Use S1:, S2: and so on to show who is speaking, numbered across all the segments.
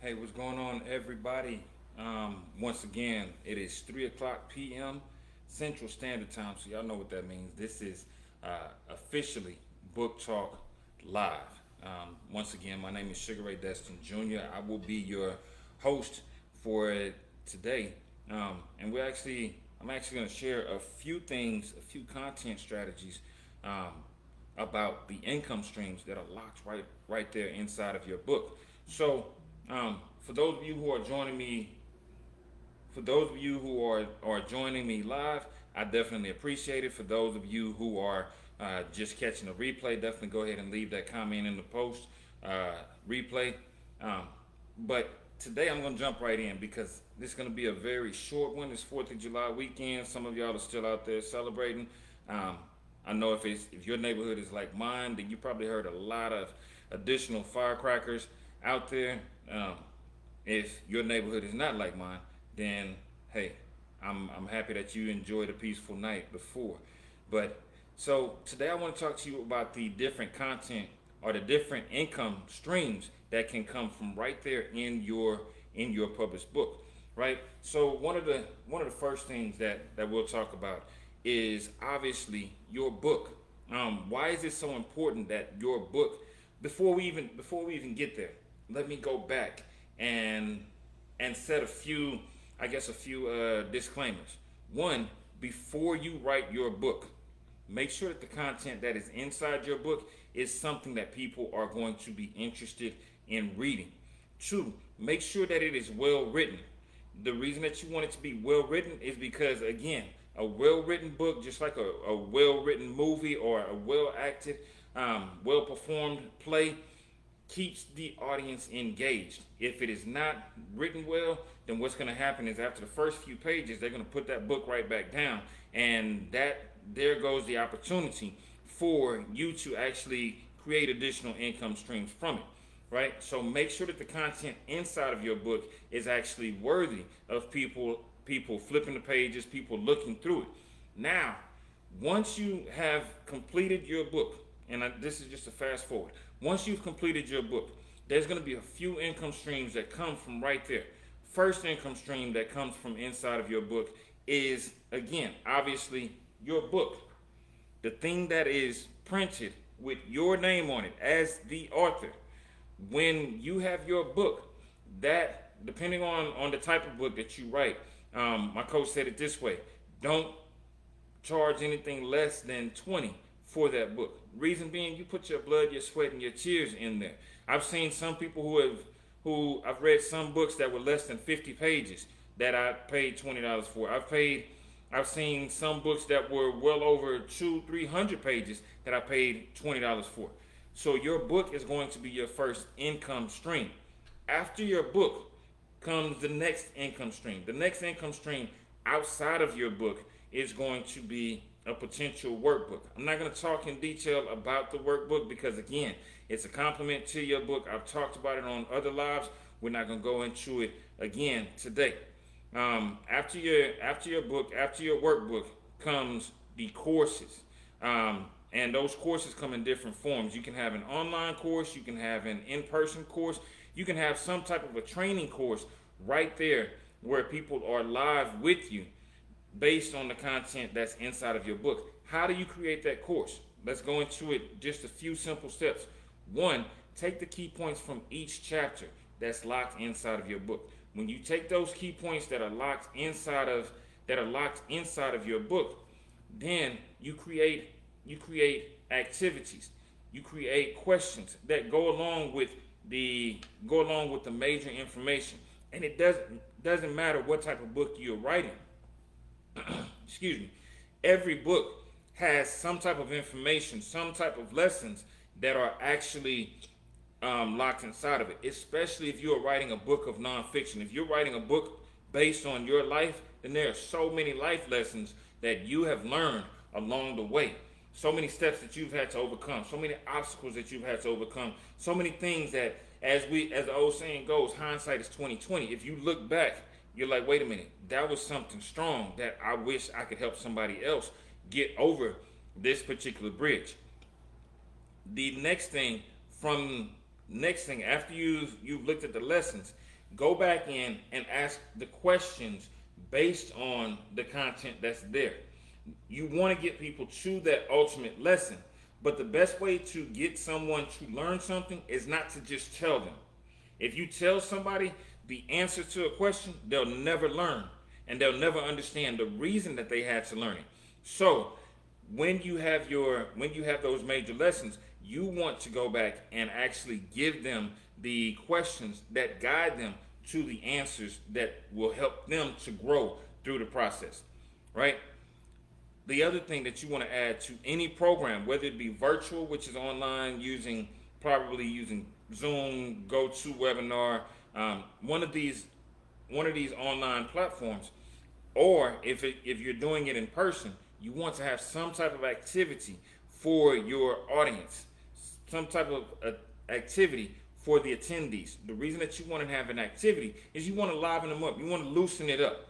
S1: Hey, what's going on, everybody? Once again, it is 3 o'clock p.m. Central Standard Time, so y'all know what that means. This is officially Book Talk Live. Once again, my name is Ray Destin Jr. I will be your host for today, I'm actually going to share a few things, a few content strategies um, about the income streams that are locked right there inside of your book. So, for those of you who are joining me, for those of you who are joining me live, I definitely appreciate it. For those of you who are just catching the replay, definitely go ahead and leave that comment in the post replay. Um, but today I'm going to jump right in because this is going to be a very short one. It's 4th of July weekend. Some of y'all are still out there celebrating. Um, I know if your neighborhood is like mine, then you probably heard a lot of additional firecrackers out there. Um, if your neighborhood is not like mine, then hey, I'm happy that you enjoyed a peaceful night before. But so today I want to talk to you about the different content or the different income streams that can come from right there in your published book, right? So one of the first things that we'll talk about is obviously your book. Why is it so important that your book? Before we even get there, let me go back and set a few disclaimers. One, before you write your book, make sure that the content that is inside your book is something that people are going to be interested in reading. Two, make sure that it is well written. The reason that you want it to be well written is because, again, a well written book, just like a well written movie or a well acted, well performed play, keeps the audience engaged. If it is not written well, then what's going to happen is after the first few pages, they're going to put that book right back down, and there goes the opportunity for you to actually create additional income streams from it. Right? So make sure that the content inside of your book is actually worthy of people flipping the pages, people looking through it. Now, once you have completed your book, and this is just a fast forward. Once you've completed your book, there's going to be a few income streams that come from right there. First income stream that comes from inside of your book is, again, obviously your book. The thing that is printed with your name on it as the author. When you have your book, that depending on the type of book that you write, my coach said it this way: don't charge anything less than 20 for that book. Reason being, you put your blood, your sweat, and your tears in there. I've seen some people who I've read some books that were less than 50 pages that I paid $20 for. I've seen some books that were well over 200-300 pages that I paid $20 for. So your book is going to be your first income stream. After your book comes the next income stream. The next income stream outside of your book is going to be a potential workbook. I'm not going to talk in detail about the workbook because, again, it's a complement to your book. I've talked about it on other lives. We're not going to go into it again today. After your book, after your workbook comes the courses. And those courses come in different forms. You can have an online course, you can have an in-person course, you can have some type of a training course right there where people are live with you based on the content that's inside of your book. How do you create that course? Let's go into it, just a few simple steps. One, take the key points from each chapter that's locked inside of your book. When you take those key points that are locked inside of your book, then you create activities, you create questions that go along with the major information. And it doesn't matter what type of book you're writing. Excuse me. Every book has some type of information, some type of lessons that are actually locked inside of it, especially if you're writing a book of nonfiction. If you're writing a book based on your life, then there are so many life lessons that you have learned along the way. So many steps that you've had to overcome, so many obstacles that you've had to overcome, so many things that, as the old saying goes, hindsight is 20/20. If you look back, you're like, wait a minute, that was something strong that I wish I could help somebody else get over this particular bridge. The next thing after you've looked at the lessons, Go back in and ask the questions based on the content that's there. You want to get people to that ultimate lesson, but the best way to get someone to learn something is not to just tell them. If you tell somebody the answer to a question, they'll never learn and they'll never understand the reason that they had to learn it. So when you have those major lessons, you want to go back and actually give them the questions that guide them to the answers that will help them to grow through the process, right? The other thing that you want to add to any program, whether it be virtual, which is online probably using Zoom, GoToWebinar, one of these online platforms, or if you're doing it in person, you want to have some type of activity for your audience, some type of activity for the attendees. The reason that you want to have an activity is you want to liven them up. You want to loosen it up.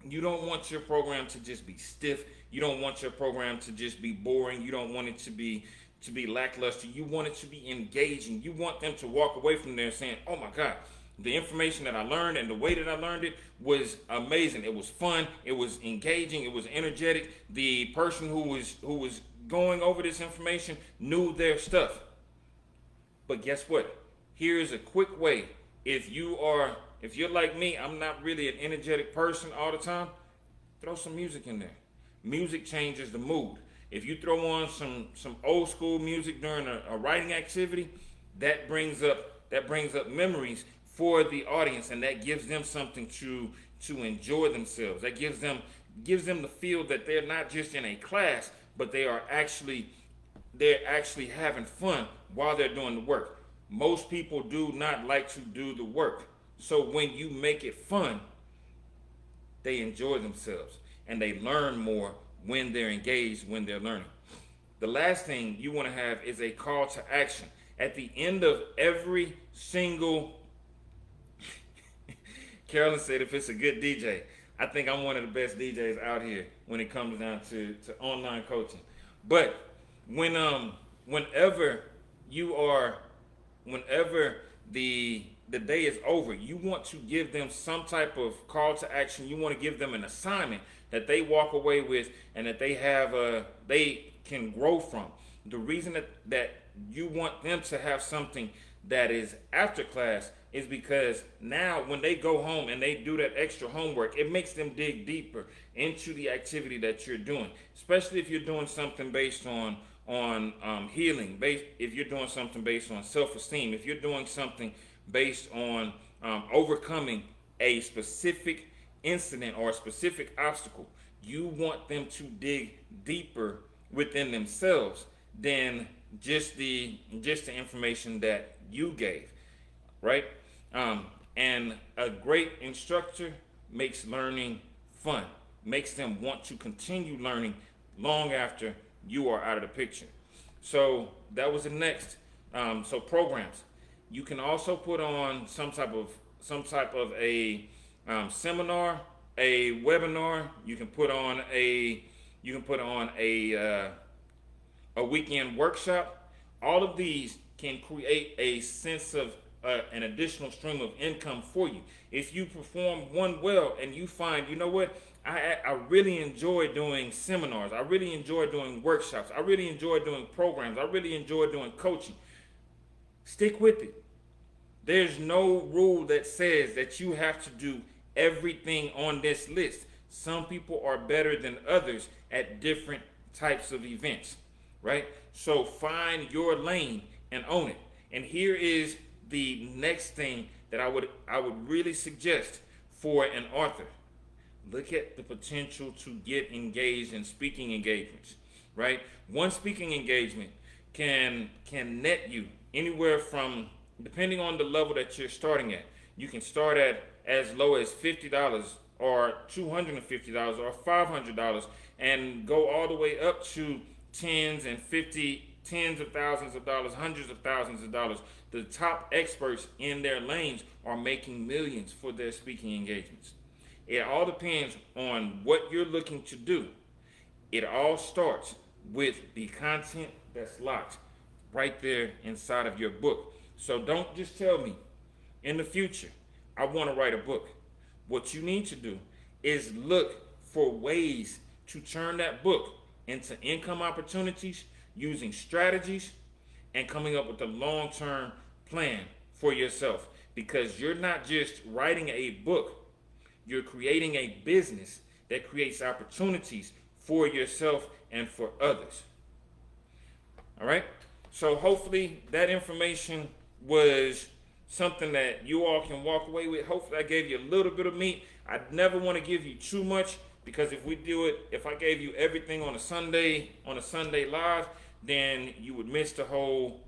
S1: You don't want your program to just be stiff. You don't want your program to just be boring. You don't want it to be lackluster. You want it to be engaging. You want them to walk away from there saying, "Oh my God, the information that I learned and the way that I learned it was amazing. It was fun. It was engaging. It was energetic. The person who was going over this information knew their stuff." But guess what? Here's a quick way. If you're like me, I'm not really an energetic person all the time. Throw some music in there. Music changes the mood. If you throw on some old school music during a writing activity, that brings up memories for the audience, and that gives them something to enjoy themselves. That gives them the feel that they're not just in a class, but they're actually having fun while they're doing the work. Most people do not like to do the work. So when you make it fun, they enjoy themselves and they learn more when they're engaged, when they're learning. The last thing you want to have is a call to action. At the end of every single Carolyn said, if it's a good DJ, I think I'm one of the best DJs out here when it comes down to online coaching. But whenever the day is over, you want to give them some type of call to action. You want to give them an assignment that they walk away with and that they can grow from. The reason that you want them to have something that is after class is because now when they go home and they do that extra homework, it makes them dig deeper into the activity that you're doing, especially if you're doing something based on healing, if you're doing something based on self-esteem, if you're doing something based on overcoming a specific incident or a specific obstacle. You want them to dig deeper within themselves than just the information that you gave, right? And a great instructor makes learning fun, makes them want to continue learning long after you are out of the picture. So that was the next. So programs. You can also put on some type of a seminar, a webinar. You can put on a weekend workshop. All of these can create a sense of an additional stream of income for you. If you perform one well and you find, you know what, I really enjoy doing seminars. I really enjoy doing workshops. I really enjoy doing programs. I really enjoy doing coaching. Stick with it. There's no rule that says that you have to do everything on this list. Some people are better than others at different types of events, right? So find your lane and own it. And here is the next thing that I would really suggest for an author. Look at the potential to get engaged in speaking engagements, right? One speaking engagement can net you anywhere from, depending on the level that you're starting at, you can start at as low as $50 or $250 or $500 and go all the way up to tens of thousands of dollars, hundreds of thousands of dollars. The top experts in their lanes are making millions for their speaking engagements. It all depends on what you're looking to do. It all starts with the content that's locked right there inside of your book. So don't just tell me in the future I want to write a book. What you need to do is look for ways to turn that book into income opportunities using strategies and coming up with a long-term plan for yourself, because you're not just writing a book, you're creating a business that creates opportunities for yourself and for others. All right? So hopefully that information was something that you all can walk away with. Hopefully I gave you a little bit of meat. I never want to give you too much, because if I gave you everything on a Sunday live, then you would miss the whole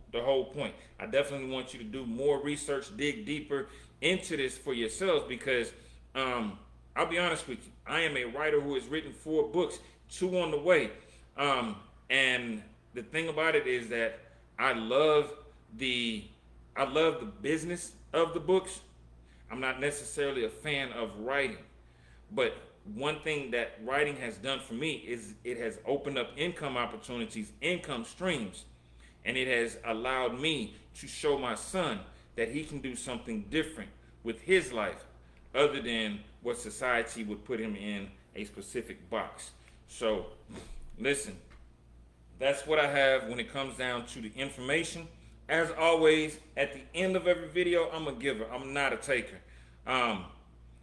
S1: point. I definitely want you to do more research, dig deeper into this for yourselves, because I'll be honest with you, I am a writer who has written 4 books, 2 on the way. And the thing about it is that I love the business of the books. I'm not necessarily a fan of writing, but one thing that writing has done for me is it has opened up income opportunities, income streams, and it has allowed me to show my son that he can do something different with his life other than what society would put him in a specific box. So listen, that's what I have when it comes down to the information. As always, at the end of every video, I'm a giver. I'm not a taker.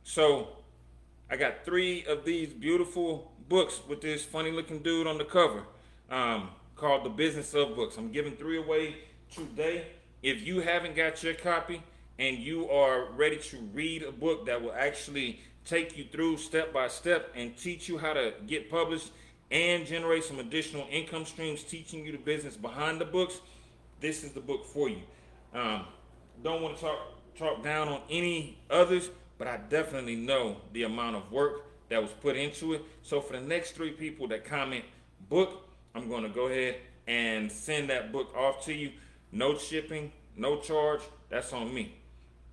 S1: So I got 3 of these beautiful books with this funny looking dude on the cover, called The Business of Books. I'm giving 3 away today. If you haven't got your copy and you are ready to read a book that will actually take you through step by step and teach you how to get published and generate some additional income streams, teaching you the business behind the books, this is the book for you. Don't want to talk down on any others, but I definitely know the amount of work that was put into it. So for the next 3 people that comment book, I'm going to go ahead and send that book off to you. No shipping, no charge. That's on me.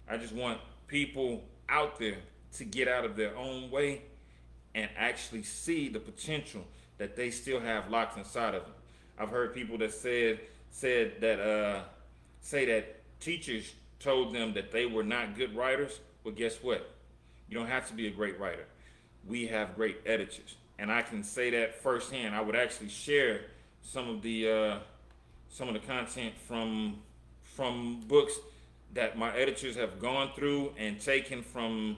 S1: I just want people out there to get out of their own way and actually see the potential that they still have locked inside of them. I've heard people that say that teachers told them that they were not good writers. Well, guess what? You don't have to be a great writer. We have great editors, and I can say that firsthand. I would actually share some of the content from books that my editors have gone through and taken from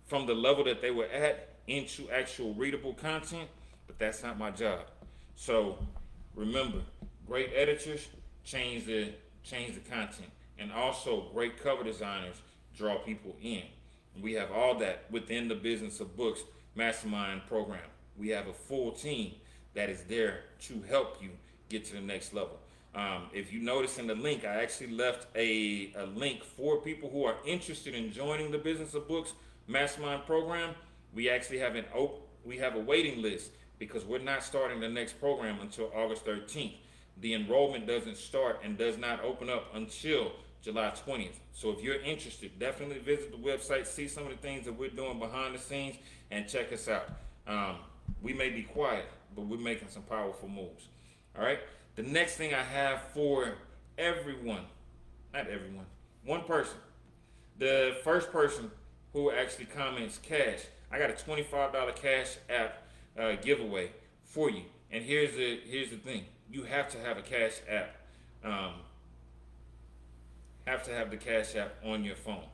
S1: the level that they were at into actual readable content, but that's not my job. So remember, great editors change the content, and also great cover designers draw people in. We have all that within the Business of Books Mastermind program. We have a full team that is there to help you get to the next level. If you notice in the link, I actually left a link for people who are interested in joining the Business of Books Mastermind program. We actually have a waiting list, because we're not starting the next program until August 13th. The enrollment doesn't start and does not open up until July 20th. So if you're interested, definitely visit the website, see some of the things that we're doing behind the scenes, and check us out. We may be quiet, but we're making some powerful moves. All right. The next thing I have for one person. The first person who actually comments cash, I got a $25 cash app giveaway for you. And here's the thing: you have to have a cash app. Have to have the cash app on your phone.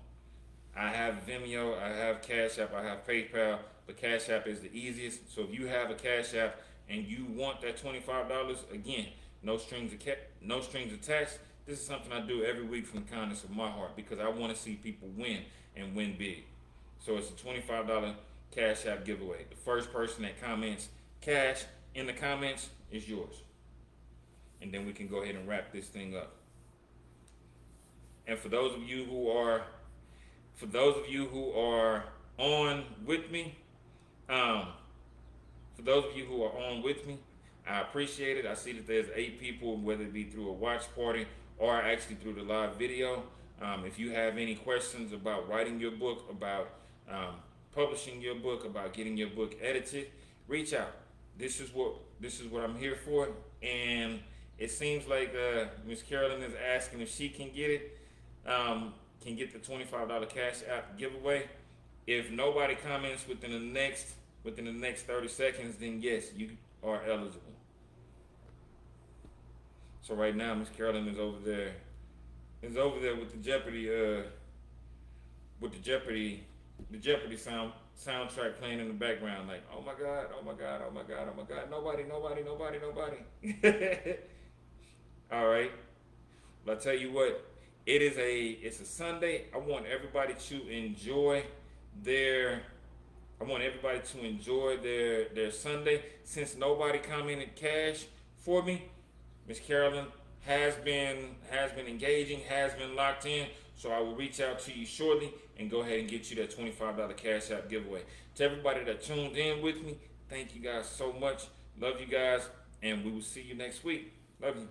S1: I have Vimeo, I have Cash App, I have PayPal, but Cash App is the easiest. So if you have a Cash App and you want that $25, again, no strings attached. This is something I do every week from the kindness of my heart, because I want to see people win and win big. So it's a $25 Cash App giveaway. The first person that comments cash in the comments is yours. And then we can go ahead and wrap this thing up. And for those of you who are on with me, I appreciate it. I see that there's 8 people, whether it be through a watch party or actually through the live video. If you have any questions about writing your book, about publishing your book, about getting your book edited, reach out. This is what I'm here for. And it seems like Miss Carolyn is asking if she can get it. can get the $25 Cash App giveaway. If nobody comments within the next 30 seconds, then yes, you are eligible. So right now, Miss Carolyn is over there with the Jeopardy soundtrack playing in the background, like, oh my God, oh my God, oh my God, oh my God, nobody. All right. But I tell you what, it's a Sunday. I want everybody to enjoy their Sunday. Since nobody commented cash for me, Miss Carolyn has been engaging, has been locked in. So I will reach out to you shortly and go ahead and get you that $25 Cash App giveaway. To everybody that tuned in with me, thank you guys so much. Love you guys, and we will see you next week. Love you.